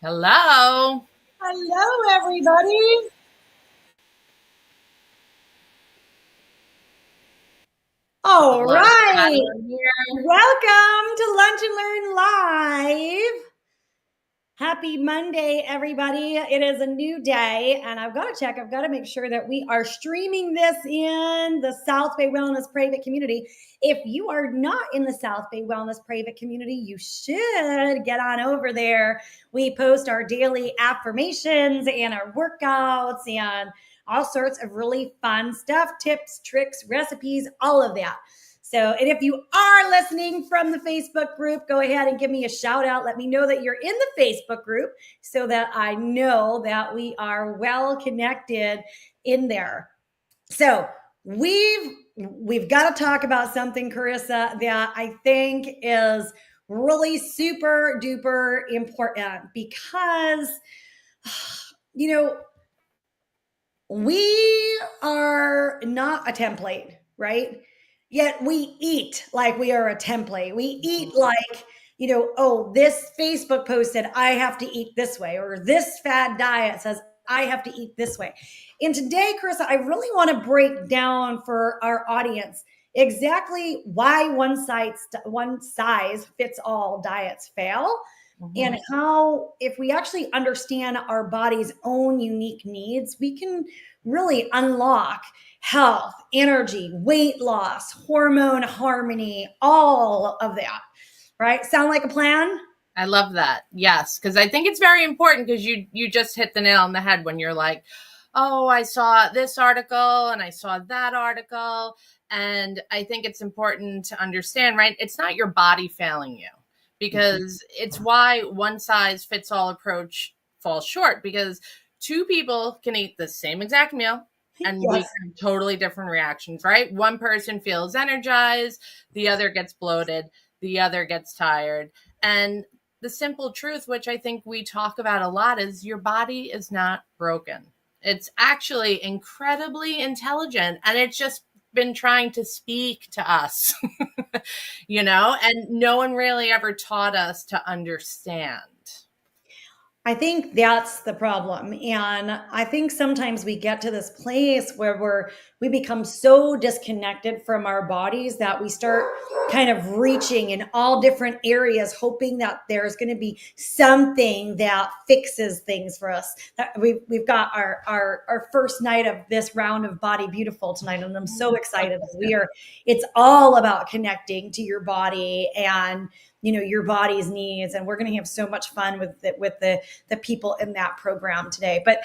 Hello. Hello, everybody. All Love to have right. you here. Welcome to Lunch and Learn Live. Happy Monday, everybody. It is a new day, and I've got to check. I've got to make sure that we are streaming this in the South Bay Wellness Private Community. If you are not in the South Bay Wellness Private Community, you should get on over there. We post our daily affirmations and our workouts and all sorts of really fun stuff, tips, tricks, recipes, all of that. So, and if you are listening from the Facebook group, go ahead and give me a shout out. Let me know that you're in the Facebook group so that I know that we are well connected in there. So, we've got to talk about something, Karissa, that I think is really super duper important because you know, we are not a template, right? Yet we eat like we are a template. We eat like, oh, this Facebook post said I have to eat this way, or this fad diet says I have to eat this way. And today, Carissa, I really want to break down for our audience exactly why one size fits all diets fail, and how, if we actually understand our body's own unique needs, we can really unlock health, energy, weight loss, hormone harmony, all of that. Right? Sound like a plan? I love that. Yes, because I think it's very important because you just hit the nail on the head when you're like, "Oh, I saw this article and I saw that article." And I think it's important to understand, right? It's not your body failing you because it's why one size fits all approach falls short because two people can eat the same exact meal and we Yes. can have totally different reactions, right? One person feels energized, the other gets bloated, the other gets tired. And the simple truth, which I think we talk about a lot, is your body is not broken. It's actually incredibly intelligent and it's just been trying to speak to us, and no one really ever taught us to understand. I think that's the problem. And I think sometimes we get to this place where we become so disconnected from our bodies that we start kind of reaching in all different areas, hoping that there's going to be something that fixes things for us. We've got our first night of this round of Body Beautiful tonight, and I'm so excited. It's all about connecting to your body and your body's needs, and we're going to have so much fun with the people in that program today. But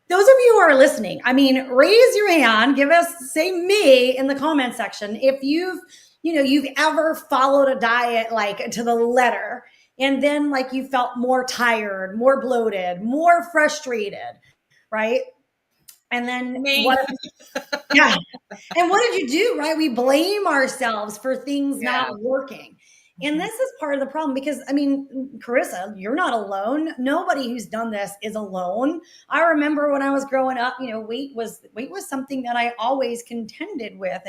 those of you who are listening, I mean, raise your hand, give us, say me in the comment section if you've ever followed a diet like to the letter, and then like you felt more tired, more bloated, more frustrated, right? And then Me. what? Yeah. And what did you do, right? We blame ourselves for things Yeah. not working. And this is part of the problem because, I mean, Carissa, you're not alone. Nobody who's done this is alone. I remember when I was growing up, weight was something that I always contended with,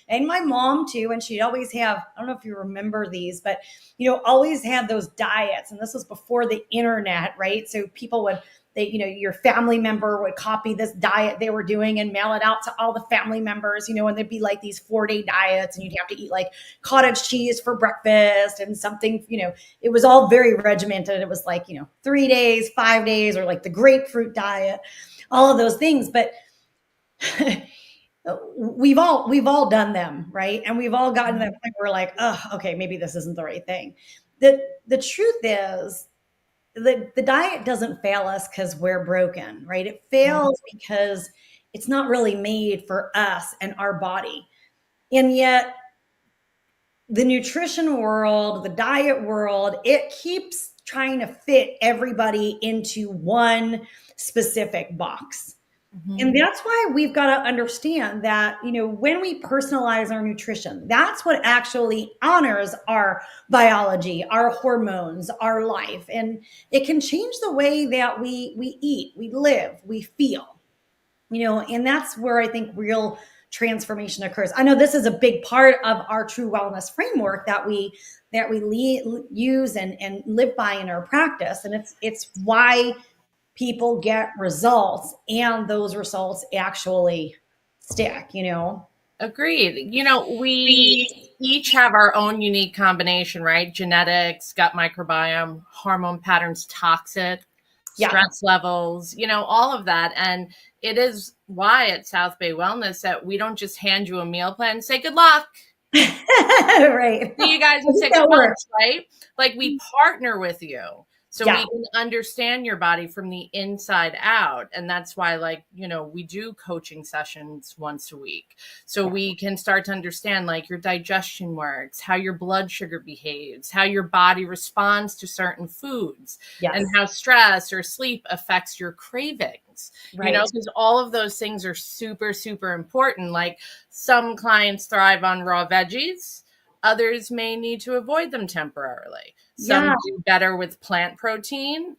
and my mom too. And she'd always have, I don't know if you remember these, but always had those diets. And this was before the internet, right? So people would, your family member would copy this diet they were doing and mail it out to all the family members, and there'd be like these 4-day diets, and you'd have to eat like cottage cheese for breakfast and something, it was all very regimented. It was like, 3 days, 5 days, or like the grapefruit diet, all of those things. But we've all done them, right? And we've all gotten to that point where we're like, oh, okay, maybe this isn't the right thing. The truth is, the diet doesn't fail us because we're broken, right? It fails because it's not really made for us and our body. And yet, the nutrition world, the diet world, it keeps trying to fit everybody into one specific box. And that's why we've got to understand that, when we personalize our nutrition, that's what actually honors our biology, our hormones, our life. And it can change the way that we eat, we live, we feel, and that's where I think real transformation occurs. I know this is a big part of our true wellness framework that we use and live by in our practice, and it's why people get results, and those results actually stick, you know. Agreed. We each have our own unique combination, right? Genetics, gut microbiome, hormone patterns, toxic, Yeah. stress levels, all of that. And it is why at South Bay Wellness that we don't just hand you a meal plan and say good luck. Right. See you guys in 6 months, right? Like we partner with you so we can understand your body from the inside out. And that's why, like, we do coaching sessions once a week. So we can start to understand like your digestion works, how your blood sugar behaves, how your body responds to certain foods, and how stress or sleep affects your cravings. Because all of those things are super, super important. Like some clients thrive on raw veggies. Others may need to avoid them temporarily. Some do better with plant protein.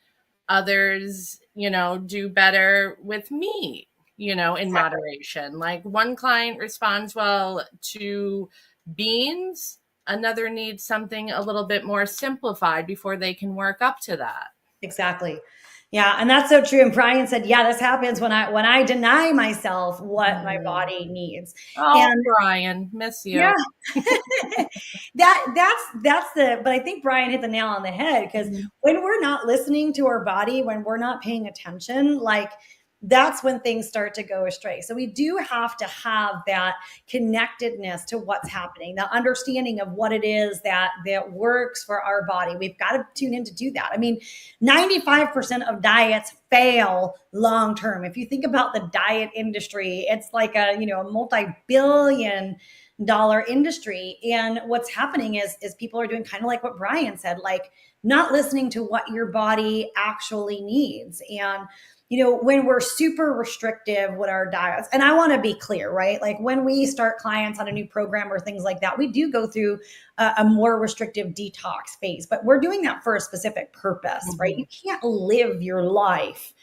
Others, do better with meat, in moderation. Like one client responds well to beans. Another needs something a little bit more simplified before they can work up to that. Exactly. Yeah, and that's so true. And Brian said, "Yeah, this happens when I deny myself what my body needs." Oh, and Brian, miss you. Yeah, that's the. But I think Brian hit the nail on the head, because when we're not listening to our body, when we're not paying attention, like that's when things start to go astray. So we do have to have that connectedness to what's happening, the understanding of what it is that works for our body. We've got to tune in to do that. I mean, 95% of diets fail long term. If you think about the diet industry, it's like a multi-billion dollar industry. And what's happening is people are doing kind of like what Brian said, like not listening to what your body actually needs. And when we're super restrictive with our diets, and I want to be clear, right? Like when we start clients on a new program or things like that, we do go through a more restrictive detox phase, but we're doing that for a specific purpose, right? You can't live your life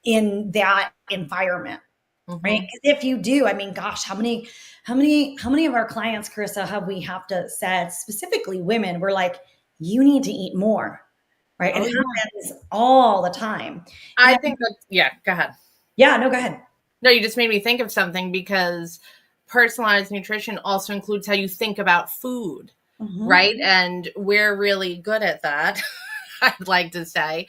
in that environment, right? Because if you do, I mean, gosh, how many of our clients, Karissa, have to said, specifically women, we're like, you need to eat more. Right. It happens all the time. I think that, go ahead. Yeah, no, go ahead. No, you just made me think of something, because personalized nutrition also includes how you think about food, right? And we're really good at that, I'd like to say,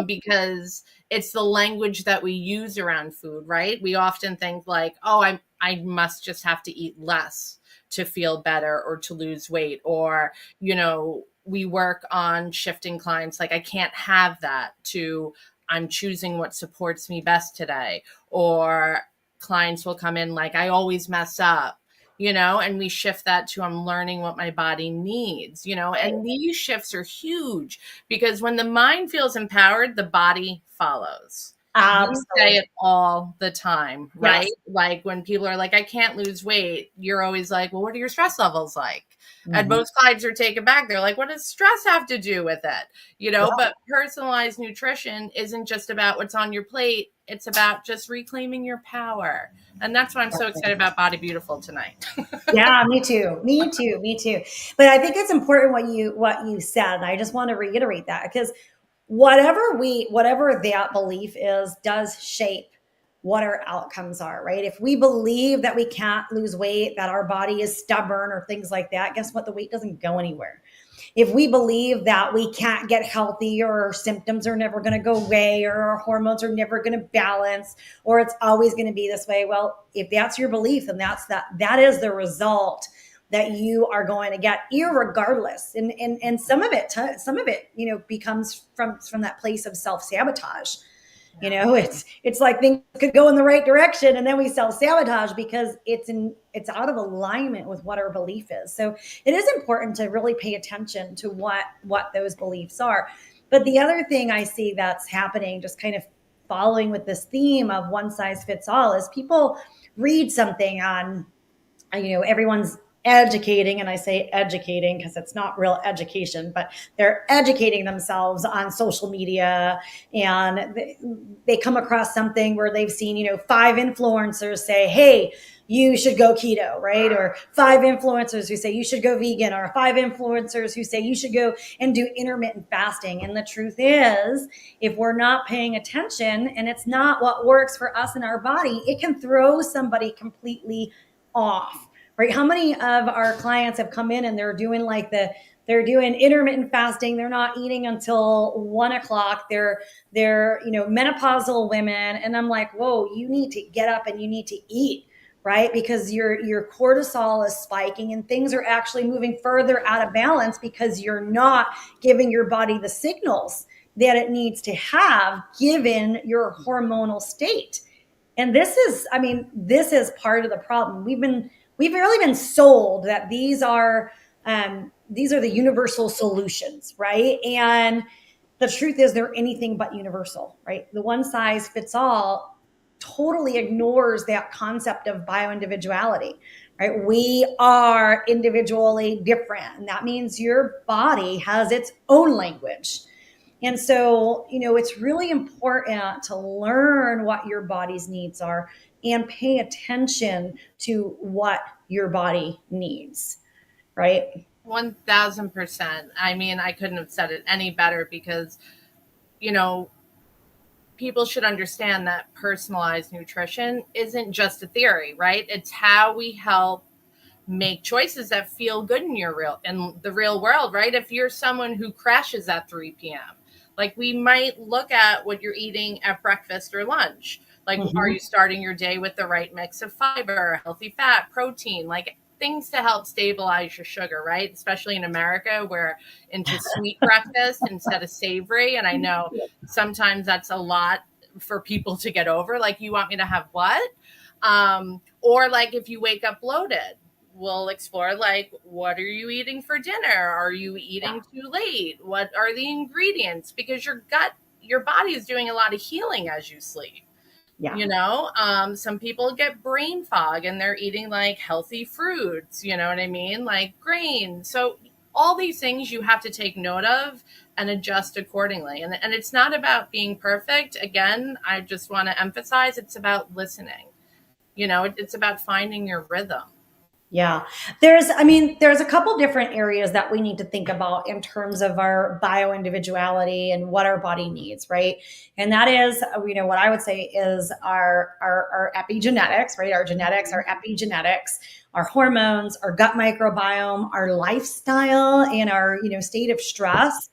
because it's the language that we use around food, right? We often think like, oh, I must just have to eat less to feel better or to lose weight, or, we work on shifting clients like I can't have that to I'm choosing what supports me best today. Or clients will come in like I always mess up, and we shift that to I'm learning what my body needs, and these shifts are huge, because when the mind feels empowered, the body follows. You say it all the time, right? Like when people are like, I can't lose weight, you're always like, well, what are your stress levels like? And most clients are taken back. They're like, what does stress have to do with it? But personalized nutrition isn't just about what's on your plate. It's about just reclaiming your power. And that's why I'm so excited about Body Beautiful tonight. Yeah, me too. But I think it's important what you said. I just want to reiterate that, because whatever that belief is does shape what our outcomes are, right? If we believe that we can't lose weight, that our body is stubborn or things like that, guess what? The weight doesn't go anywhere. If we believe that we can't get healthy, or our symptoms are never going to go away, or our hormones are never going to balance, or it's always going to be this way, well, if that's your belief, then that is the result that you are going to get, irregardless. And some of it becomes from that place of self-sabotage. It's like things could go in the right direction, and then we self-sabotage because it's out of alignment with what our belief is. So it is important to really pay attention to what those beliefs are. But the other thing I see that's happening, just kind of following with this theme of one size fits all, is people read something on, everyone's educating, and I say educating because it's not real education, but they're educating themselves on social media, and they come across something where they've seen, 5 influencers say, hey, you should go keto, right? Or 5 influencers who say you should go vegan, or 5 influencers who say you should go and do intermittent fasting. And the truth is, if we're not paying attention and it's not what works for us in our body, it can throw somebody completely off, right? How many of our clients have come in and they're doing they're doing intermittent fasting. They're not eating until 1 o'clock. They're menopausal women. And I'm like, whoa, you need to get up and you need to eat, right? Because your cortisol is spiking and things are actually moving further out of balance because you're not giving your body the signals that it needs to have given your hormonal state. And this is part of the problem. We've really been sold that these are the universal solutions, right? And the truth is they're anything but universal, right? The one size fits all totally ignores that concept of bioindividuality, right? We are individually different, and that means your body has its own language. And so, it's really important to learn what your body's needs are and pay attention to what your body needs, right? 1000%. I mean, I couldn't have said it any better because, people should understand that personalized nutrition isn't just a theory, right? It's how we help make choices that feel good in the real world, right? If you're someone who crashes at 3 p.m., like we might look at what you're eating at breakfast or lunch. Like, are you starting your day with the right mix of fiber, healthy fat, protein, like things to help stabilize your sugar, right? Especially in America, we're into sweet breakfast instead of savory. And I know sometimes that's a lot for people to get over. Like, you want me to have what? Or like if you wake up bloated, we'll explore like, what are you eating for dinner? Are you eating too late? What are the ingredients? Because your body is doing a lot of healing as you sleep. Some people get brain fog and they're eating like healthy fruits, you know what I mean? Like grain. So all these things you have to take note of and adjust accordingly. And it's not about being perfect. Again, I just want to emphasize it's about listening. It's about finding your rhythm. Yeah. There's a couple different areas that we need to think about in terms of our bioindividuality and what our body needs, right? And that is, what I would say is our epigenetics, right? Our genetics, our epigenetics, our hormones, our gut microbiome, our lifestyle, and our, state of stress.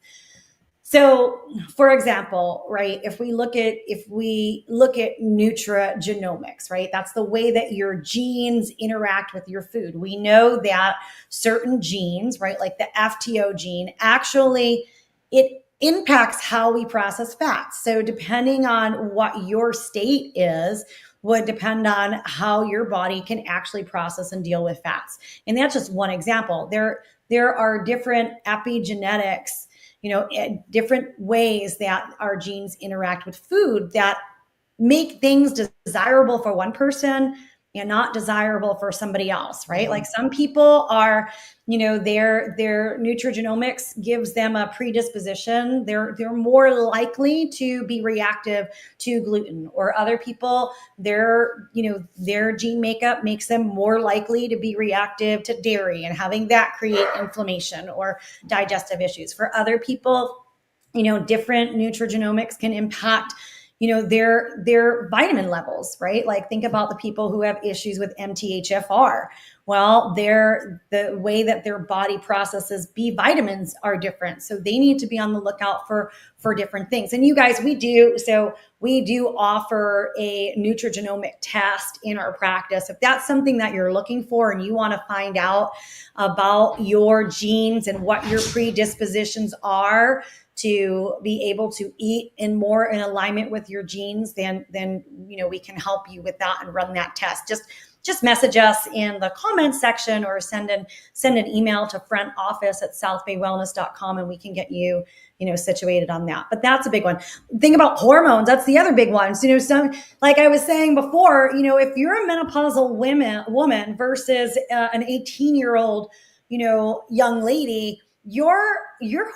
So, for example, right, if we look at nutrigenomics, right, that's the way that your genes interact with your food. We know that certain genes, right, like the FTO gene, actually it impacts how we process fats. So, depending on what your state is, would depend on how your body can actually process and deal with fats. And that's just one example. There are different epigenetics, different ways that our genes interact with food that make things desirable for one person and not desirable for somebody else, right? Like some people are, their nutrigenomics gives them a predisposition. They're more likely to be reactive to gluten, or other people, their gene makeup makes them more likely to be reactive to dairy and having that create inflammation or digestive issues. For other people, different nutrigenomics can impact their vitamin levels, right? Like think about the people who have issues with MTHFR. Well, the way that their body processes B vitamins are different. So they need to be on the lookout for different things. And you guys, we do offer a nutrigenomic test in our practice. If that's something that you're looking for and you want to find out about your genes and what your predispositions are to be able to eat more in alignment with your genes, then we can help you with that and run that test. Just message us in the comments section or send an email to front office@southbaywellness.com and we can get you situated on that. But that's a big one. Think about hormones. That's the other big one. So, some, like I was saying before, if you're a menopausal woman versus an 18-year-old, young lady, your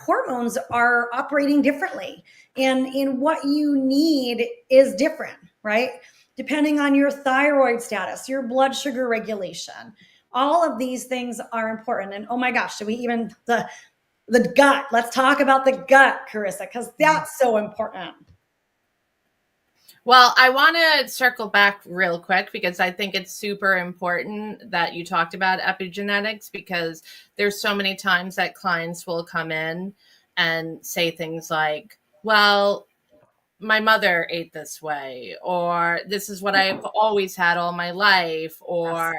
hormones are operating differently, and in what you need is different, right? Depending on your thyroid status, your blood sugar regulation, all of these things are important. And oh my gosh, should we even the gut? Let's talk about the gut, Karissa, because that's so important. Well, I want to circle back real quick because I think it's super important that you talked about epigenetics, because there's so many times that clients will come in and say things like, well, my mother ate this way, or this is what I've always had all my life, Yes. or,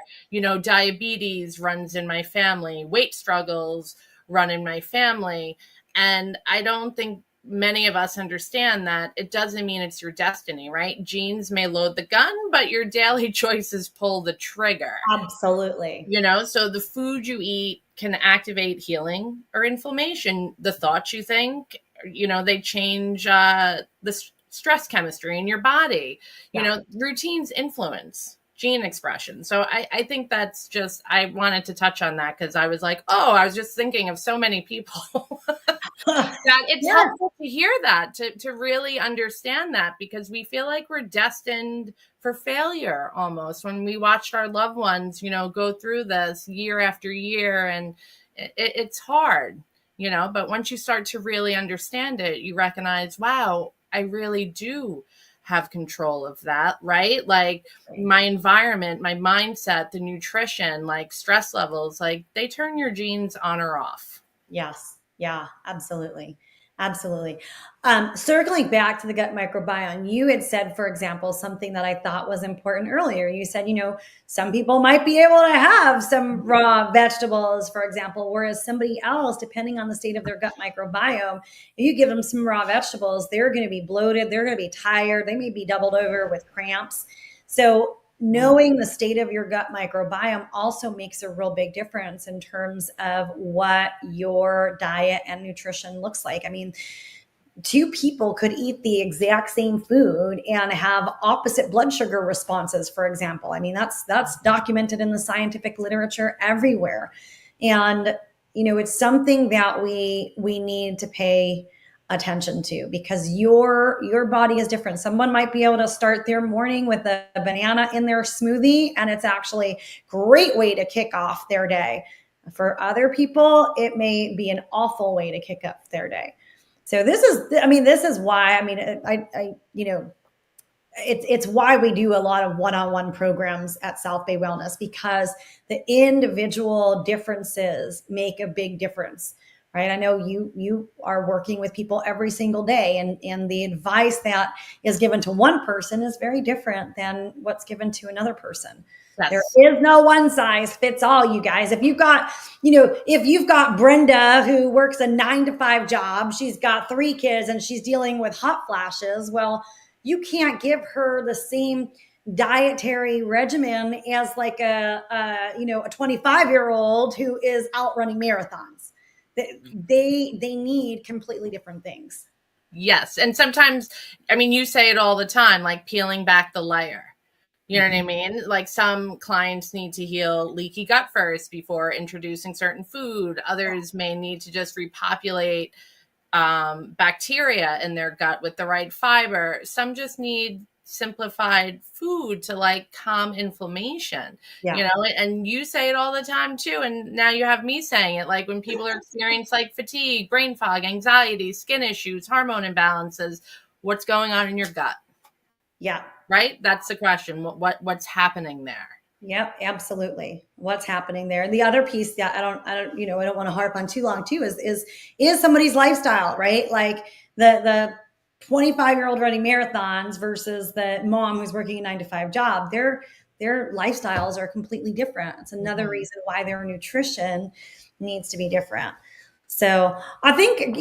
diabetes runs in my family, weight struggles run in my family. And I don't think many of us understand that it doesn't mean it's your destiny, right? Genes may load the gun, but your daily choices pull the trigger. Absolutely. So the food you eat can activate healing or inflammation. The thoughts you think, they change the stress chemistry in your body. Routines influence gene expression. So I think that's just, I wanted to touch on that because I was like, oh, I was just thinking of so many people that it's Yes. helpful to hear that, to really understand that, because we feel like we're destined for failure almost when we watched our loved ones, go through this year after year. And it's hard, but once you start to really understand it, you recognize, wow, I really do have control of that, right? Like my environment, my mindset, the nutrition, like stress levels, like they turn your genes on or off. Yes. Yeah, absolutely. Absolutely. Circling back to the gut microbiome, you had said, for example, something that I thought was important earlier. You said, some people might be able to have some raw vegetables, for example, whereas somebody else, depending on the state of their gut microbiome, if you give them some raw vegetables, they're going to be bloated, they're going to be tired, they may be doubled over with cramps. So knowing the state of your gut microbiome also makes a real big difference in terms of what your diet and nutrition looks like. I mean, two people could eat the exact same food and have opposite blood sugar responses, for example. I mean, that's documented in the scientific literature everywhere. And it's something that we need to pay attention to, because your body is different. Someone might be able to start their morning with a banana in their smoothie, and it's actually a great way to kick off their day. For other people, it may be an awful way to kick off their day. So this is why, it's why we do a lot of one-on-one programs at South Bay Wellness, because the individual differences make a big difference, right? I know you are working with people every single day, and the advice that is given to one person is very different than what's given to another person. Yes. There is no one size fits all, you guys. If you've got Brenda who works a 9-to-5 job, she's got 3 kids and she's dealing with hot flashes. Well, you can't give her the same dietary regimen as like a 25-year-old who is out running marathons. They need completely different things. Yes. And sometimes, you say it all the time, like peeling back the layer. You know what I mean? Like some clients need to heal leaky gut first before introducing certain food. Others may need to just repopulate bacteria in their gut with the right fiber. Some just need simplified food to like calm inflammation, and you say it all the time too. And now you have me saying it, like when people are experiencing like fatigue, brain fog, anxiety, skin issues, hormone imbalances, what's going on in your gut? Yeah. Right? That's the question. What's happening there? Yep, absolutely. What's happening there? And the other piece that I don't want to harp on too long too is somebody's lifestyle, right? Like the 25-year-old running marathons versus the mom who's working a 9-to-5 job. Their lifestyles are completely different. It's another reason why their nutrition needs to be different. So I think,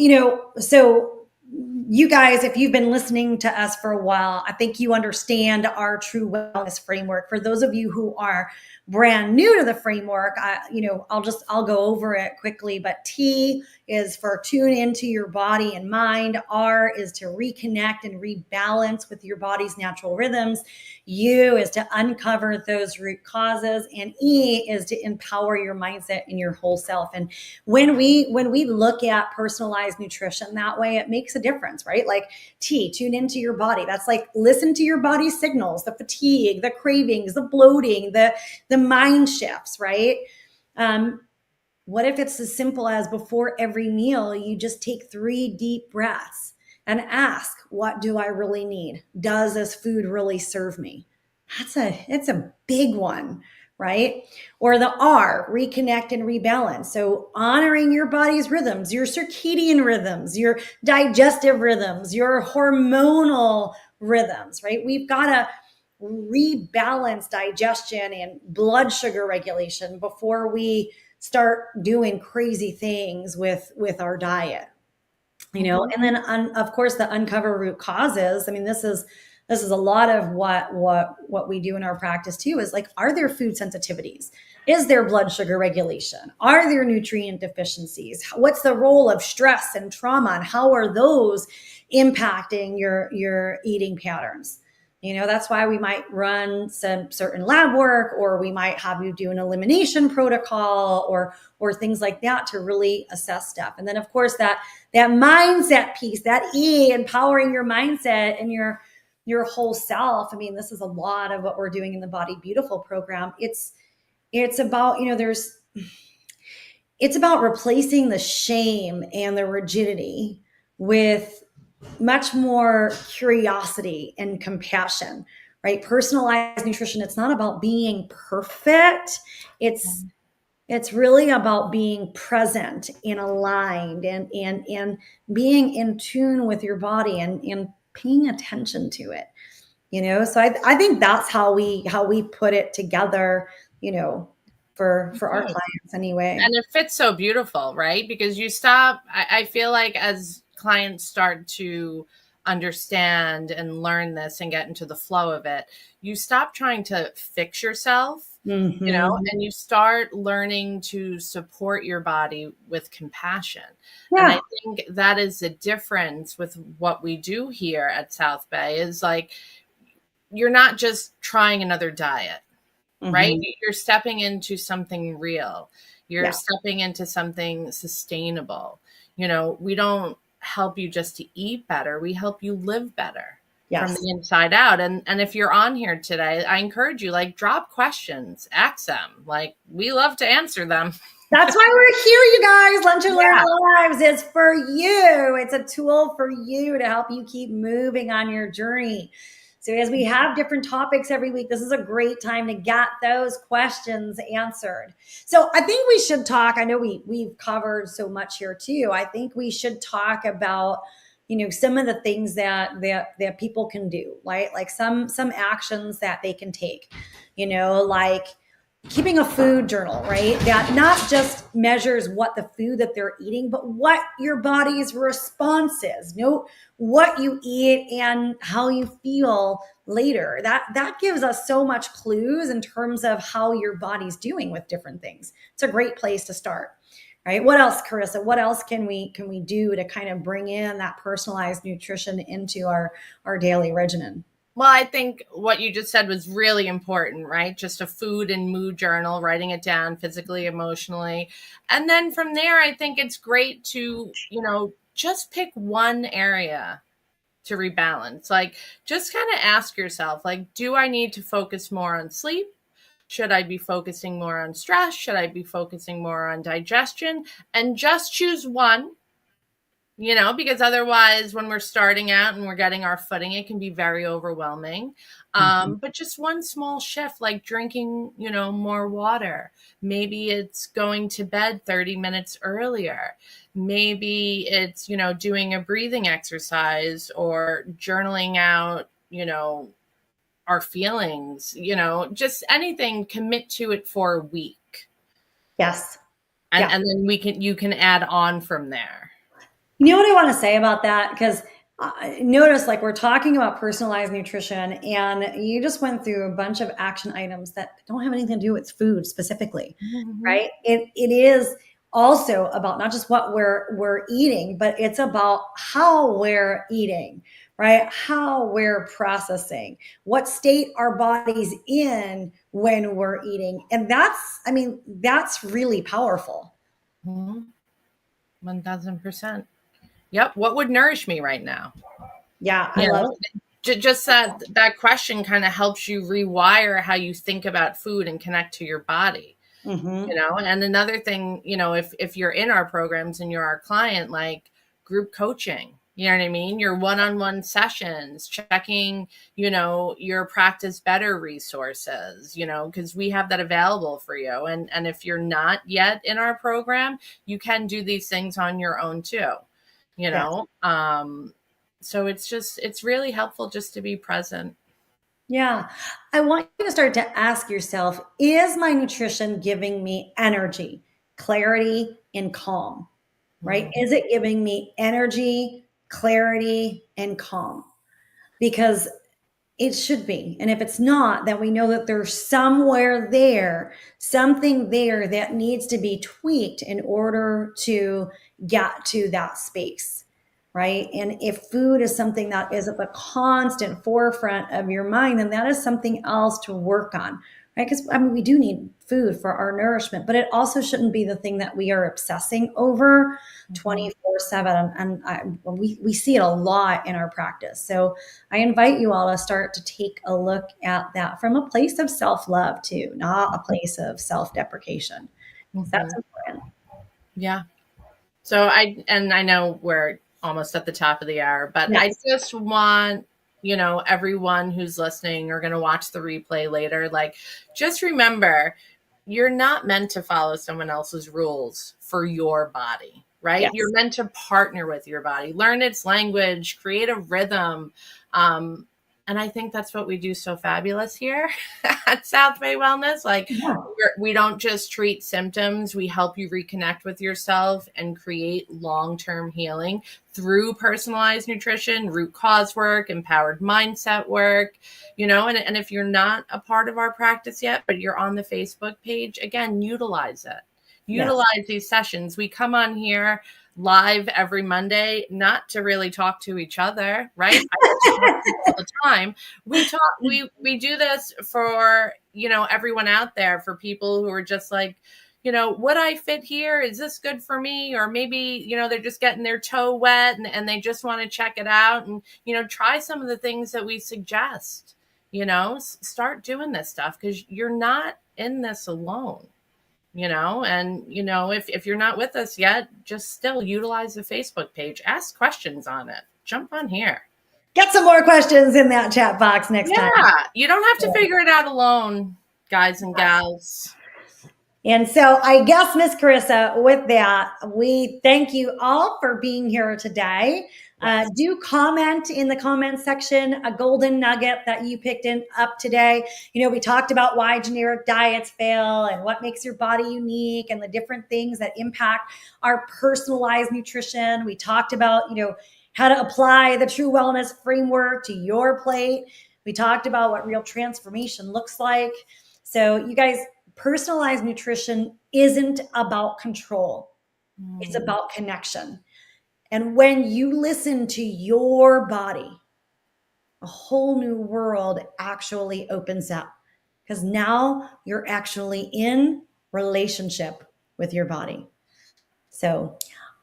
you guys, if you've been listening to us for a while, I think you understand our true wellness framework. For those of you who are brand new to the framework, I'll go over it quickly. But T is for tune into your body and mind. R is to reconnect and rebalance with your body's natural rhythms. U is to uncover those root causes, and E is to empower your mindset and your whole self. And when we look at personalized nutrition that way, it makes a difference, right? Like T, tune into your body. That's like listen to your body's signals, the fatigue, the cravings, the bloating, the mind shifts, right? What if it's as simple as before every meal, you just take 3 deep breaths and ask, what do I really need? Does this food really serve me? It's a big one, right? Or the R, reconnect and rebalance. So honoring your body's rhythms, your circadian rhythms, your digestive rhythms, your hormonal rhythms, right? We've got to rebalance digestion and blood sugar regulation before we start doing crazy things with our diet, and then of course the uncover root causes. I mean, this is a lot of what we do in our practice too, is like, are there food sensitivities? Is there blood sugar regulation? Are there nutrient deficiencies? What's the role of stress and trauma, and how are those impacting your eating patterns? That's why we might run some certain lab work, or we might have you do an elimination protocol, or things like that, to really assess stuff. And then of course that mindset piece, that E, empowering your mindset and your whole self. I mean, this is a lot of what we're doing in the Body Beautiful program. It's about, it's about replacing the shame and the rigidity with much more curiosity and compassion, right? Personalized nutrition, it's not about being perfect. It's really about being present and aligned, and being in tune with your body, and paying attention to it. So I think that's how we put it together, for our clients anyway. And it fits so beautiful, right? Because I feel like as clients start to understand and learn this and get into the flow of it, you stop trying to fix yourself, and you start learning to support your body with compassion. And I think that is the difference with what we do here at South Bay, is like, you're not just trying another diet, right? You're stepping into something real. You're stepping into something sustainable. We don't help you just to eat better. We help you live better from the inside out. And if you're on here today, I encourage you, like, drop questions, ask them. Like, we love to answer them. That's why we're here, you guys. Lunch and Learn Lives is for you. It's a tool for you to help you keep moving on your journey. So as we have different topics every week, this is a great time to get those questions answered. So I think we should talk. I know we've covered so much here too. I think we should talk about, some of the things that people can do, right? Like some actions that they can take, like keeping a food journal, right? That not just measures what the food that they're eating, but what your body's response is. Note what you eat and how you feel later. That gives us so much clues in terms of how your body's doing with different things. It's a great place to start, right? What else, Karissa? What else can we do to kind of bring in that personalized nutrition into our daily regimen? Well, I think what you just said was really important, right? Just a food and mood journal, writing it down physically, emotionally. And then from there, I think it's great to, just pick one area to rebalance. Like, just kind of ask yourself, like, do I need to focus more on sleep? Should I be focusing more on stress? Should I be focusing more on digestion? And just choose one. Because otherwise, when we're starting out and we're getting our footing, it can be very overwhelming. But just one small shift, like drinking, more water. Maybe it's going to bed 30 minutes earlier. Maybe it's, doing a breathing exercise, or journaling out, our feelings, just anything. Commit to it for a week. Yes. And then you can add on from there. You know what I want to say about that? Because notice, like, we're talking about personalized nutrition, and you just went through a bunch of action items that don't have anything to do with food specifically, Mhm. right? It is also about not just what we're eating, but it's about how we're eating, right? How we're processing, what state our body's in when we're eating, and that's, I mean, that's really powerful. Mhm. 1000%. Yep. What would nourish me right now? Yeah, I You love. know, just that question kind of helps you rewire how you think about food and connect to your body. Mhm. And another thing, if you're in our programs and you're our client, like group coaching, you know what I mean, your one-on-one sessions, checking, your practice better resources, because we have that available for you. And if you're not yet in our program, you can do these things on your own too, you Yes. know so it's really helpful just to be present. Yeah. I want you to start to ask yourself, is my nutrition giving me energy, clarity, and calm? Right? Mm. Is it giving me energy, clarity, and calm? Because it should be. And if it's not, then we know that there's somewhere there, something there that needs to be tweaked in order to get to that space. Right. And if food is something that is at the constant forefront of your mind, then that is something else to work on. Right. Because I mean, we do need food for our nourishment, but it also shouldn't be the thing that we are obsessing over Mhm. 24/7. And we see it a lot in our practice. So I invite you all to start to take a look at that from a place of self love, too, not a place of self deprecation, because that's Mhm. important. Yeah. So I know we're almost at the top of the hour, but I Yes. just want, everyone who's listening or going to watch the replay later, like, just remember, you're not meant to follow someone else's rules for your body, right? You're Yes. meant to partner with your body, learn its language, create a rhythm. Um, and I think that's what we do so fabulous here at South Bay Wellness. Like, Yeah. we don't just treat symptoms, we help you reconnect with yourself and create long-term healing through personalized nutrition, root cause work, empowered mindset work. And if you're not a part of our practice yet, but you're on the Facebook page, again, utilize it. Yes. Utilize these sessions. We come on here live every Monday, not to really talk to each other, right? I get to talk to you all the time. We do this for, everyone out there, for people who are just like, would I fit here? Is this good for me? Or maybe, they're just getting their toe wet and they just want to check it out and, try some of the things that we suggest. Start doing this stuff, because you're not in this alone. And if you're not with us yet, just still utilize the Facebook page, ask questions on it, jump on here. Get some more questions in that chat box next time. Yeah, you don't have to figure it out alone, guys and gals. And so I guess, Miss Karissa, with that, we thank you all for being here today. Yes. Do comment in the comment section a golden nugget that you picked up today. We talked about why generic diets fail and what makes your body unique and the different things that impact our personalized nutrition. We talked about, how to apply the True Wellness framework to your plate. We talked about what real transformation looks like. So, you guys, personalized nutrition isn't about control. It's Mm. about connection. And when you listen to your body, a whole new world actually opens up, because now you're actually in relationship with your body. So,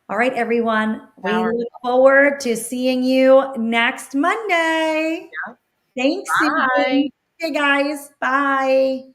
all right, everyone, we Power. look forward to seeing you next Monday. Yeah. Thanks, Bye. Susan. Hey, guys. Bye.